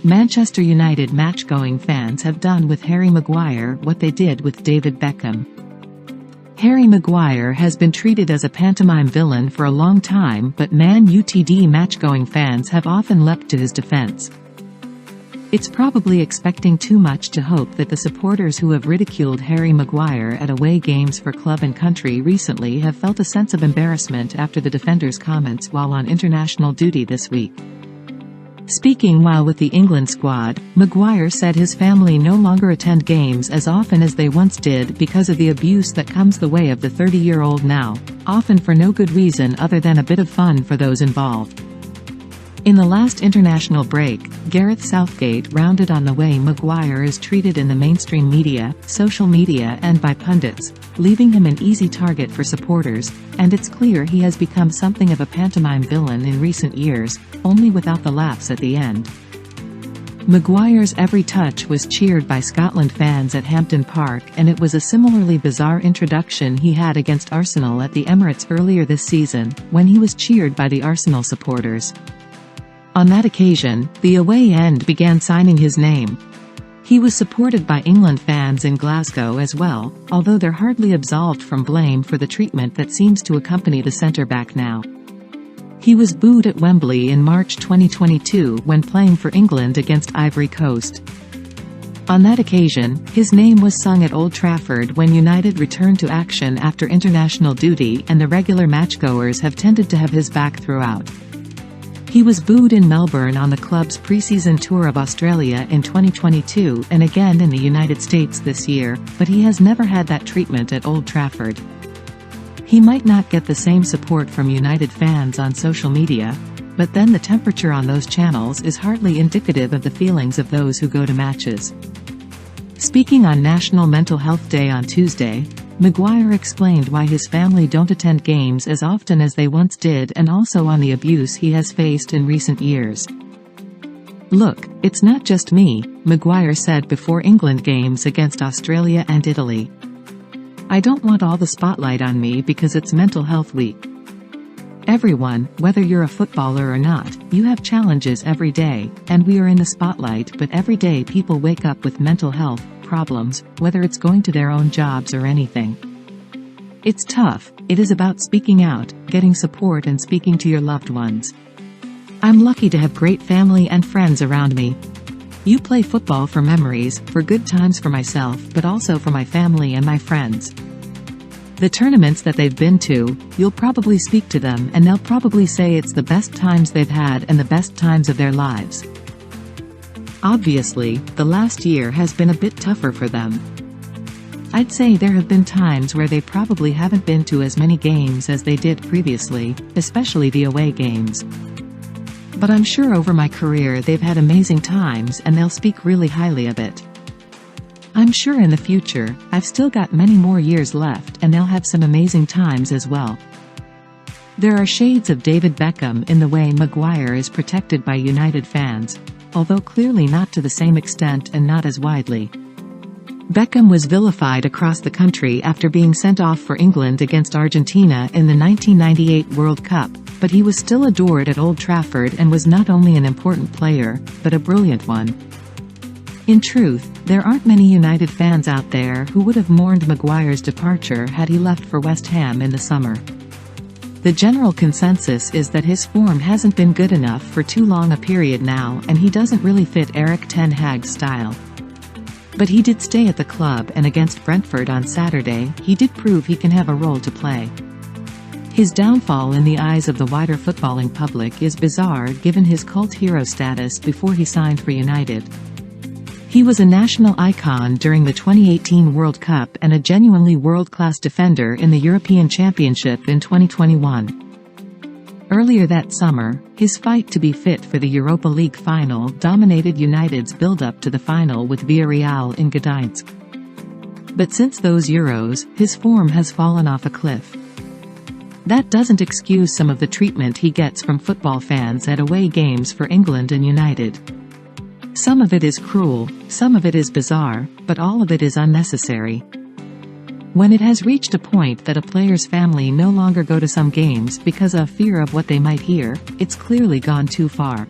Manchester United match-going fans have done with Harry Maguire what they did with David Beckham. Harry Maguire has been treated as a pantomime villain for a long time, but Man Utd match-going fans have often leapt to his defense. It's probably expecting too much to hope that the supporters who have ridiculed Harry Maguire at away games for club and country recently have felt a sense of embarrassment after the defender's comments while on international duty this week. Speaking while with the England squad, Maguire said his family no longer attend games as often as they once did because of the abuse that comes the way of the 30-year-old now, often for no good reason other than a bit of fun for those involved. In the last international break, Gareth Southgate rounded on the way Maguire is treated in the mainstream media, social media and by pundits, leaving him an easy target for supporters, and it's clear he has become something of a pantomime villain in recent years, only without the laughs at the end. Maguire's every touch was cheered by Scotland fans at Hampden Park, and it was a similarly bizarre introduction he had against Arsenal at the Emirates earlier this season, when he was cheered by the Arsenal supporters. On that occasion, the away end began signing his name. He was supported by England fans in Glasgow as well, although they're hardly absolved from blame for the treatment that seems to accompany the centre-back now. He was booed at Wembley in March 2022 when playing for England against Ivory Coast. On that occasion, his name was sung at Old Trafford when United returned to action after international duty, and the regular matchgoers have tended to have his back throughout. He was booed in Melbourne on the club's pre-season tour of Australia in 2022 and again in the United States this year, but he has never had that treatment at Old Trafford. He might not get the same support from United fans on social media, but then the temperature on those channels is hardly indicative of the feelings of those who go to matches. Speaking on National Mental Health Day on Tuesday, Maguire explained why his family don't attend games as often as they once did and also on the abuse he has faced in recent years. "Look, it's not just me," Maguire said before England games against Australia and Italy. "I don't want all the spotlight on me because it's Mental Health Week. Everyone, whether you're a footballer or not, you have challenges every day, and we are in the spotlight, but every day people wake up with mental health problems, whether it's going to their own jobs or anything. It's tough. It is about speaking out, getting support and speaking to your loved ones. I'm lucky to have great family and friends around me. You play football for memories, for good times for myself, but also for my family and my friends. The tournaments that they've been to, you'll probably speak to them and they'll probably say it's the best times they've had and the best times of their lives. Obviously, the last year has been a bit tougher for them. I'd say there have been times where they probably haven't been to as many games as they did previously, especially the away games. But I'm sure over my career they've had amazing times and they'll speak really highly of it. I'm sure in the future, I've still got many more years left and they'll have some amazing times as well." There are shades of David Beckham in the way Maguire is protected by United fans, although clearly not to the same extent and not as widely. Beckham was vilified across the country after being sent off for England against Argentina in the 1998 World Cup, but he was still adored at Old Trafford and was not only an important player, but a brilliant one. In truth, there aren't many United fans out there who would have mourned Maguire's departure had he left for West Ham in the summer. The general consensus is that his form hasn't been good enough for too long a period now and he doesn't really fit Erik ten Hag's style. But he did stay at the club, and against Brentford on Saturday, he did prove he can have a role to play. His downfall in the eyes of the wider footballing public is bizarre given his cult hero status before he signed for United. He was a national icon during the 2018 World Cup and a genuinely world-class defender in the European Championship in 2021. Earlier that summer, his fight to be fit for the Europa League final dominated United's build-up to the final with Villarreal in Gdańsk. But since those Euros, his form has fallen off a cliff. That doesn't excuse some of the treatment he gets from football fans at away games for England and United. Some of it is cruel, some of it is bizarre, but all of it is unnecessary. When it has reached a point that a player's family no longer go to some games because of fear of what they might hear, it's clearly gone too far.